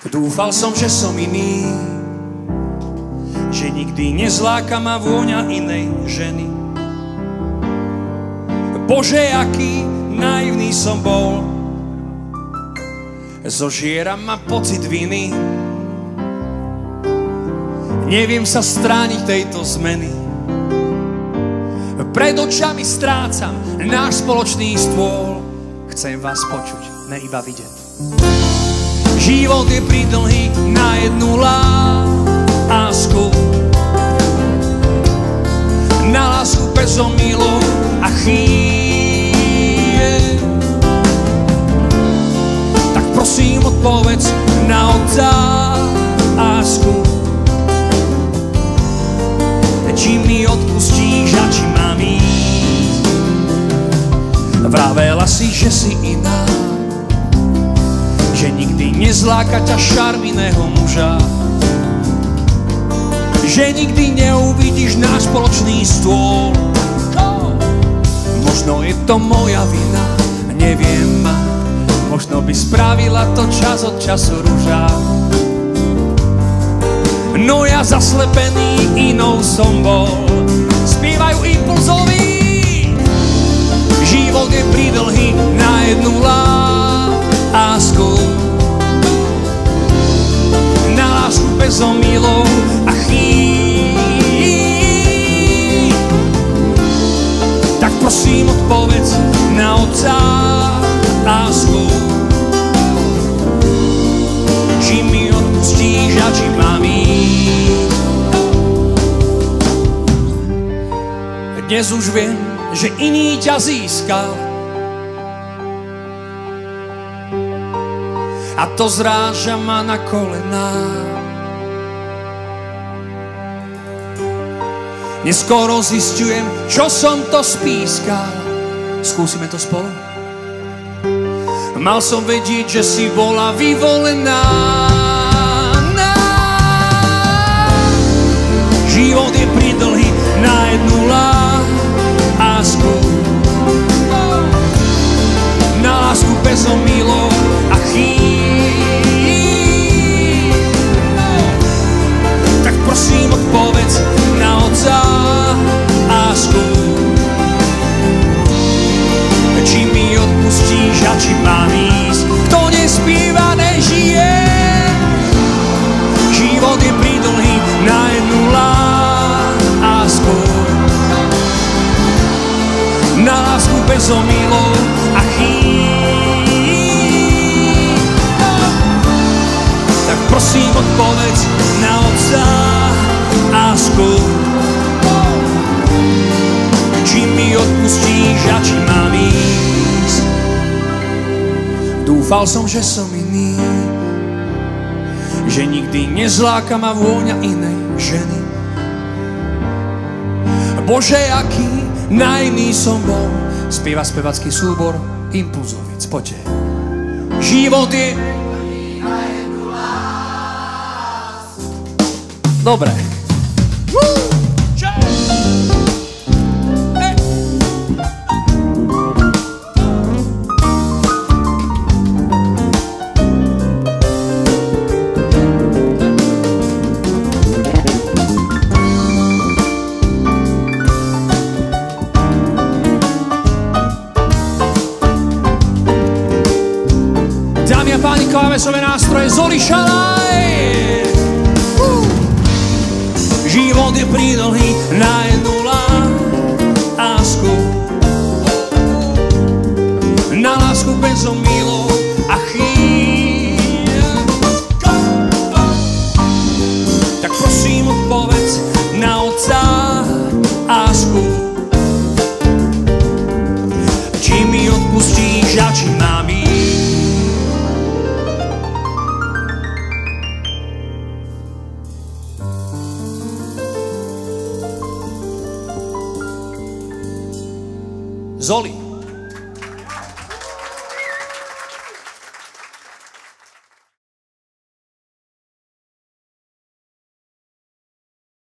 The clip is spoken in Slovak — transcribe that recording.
Dúfal som, že som iný, že nikdy nezláka ma vôňa inej ženy. Bože, aký naivný som bol, zožiera ma pocit viny. Neviem sa strániť tejto zmeny. Pred očami strácam náš spoločný stôl. Chcem vás počuť, ne iba vidieť. Život je pridlhý na jednu lásku, na lásku bez omylov a chýb. Tak prosím, odpovedz na otázku, či mi odpustíš a či mám ísť. Vravela si, že si iná, že nikdy nezláka ťa šarminého muža, že nikdy neuvidíš náš spoločný stôl. Možno je to moja vina, neviem, možno by spravila to čas od času ruža. No ja zaslepený inou som bol. Spievajú impulzoví. Život je pridlhý na jednu lásku, na lásku bez omylov a chýb. Tak prosím, odpovedz na otázku, či mi odpustíš a či mám ísť. Dnes už viem, že iný ťa získal, a to zráža ma na kolená. Neskoro zistujem, čo som to spískal. Skúsime to spolu. Mal som vedieť, že si bola vyvolená. Život je pridlhý na jednu lásku, na lásku bez omylov a chýb. Tak prosím, odpovedz na otázku, či mi odpustíš a či mám ísť. Kto nespieva, nežije. Život je pridlhý na jednu lásku, na lásku bez omylov a chýb. Tak prosím, odpovedz na otázku, či mi odpustíš a či mám ísť. Dúfal som, že som iný, že nikdy nezláka ma vôňa inej ženy. Bože, aký naivný som bol. Spieva spevacký súbor Impulzovic. Poďte. Život je... Dobre. Dámy a páni, klávesové nástroje Zoli Šalaj. Život je pridlhý na jednu lásku, na lásku bez omylov a chýb. Tak prosím, odpovedz na otázku, či mi odpustíš a či mám ísť. Zoli.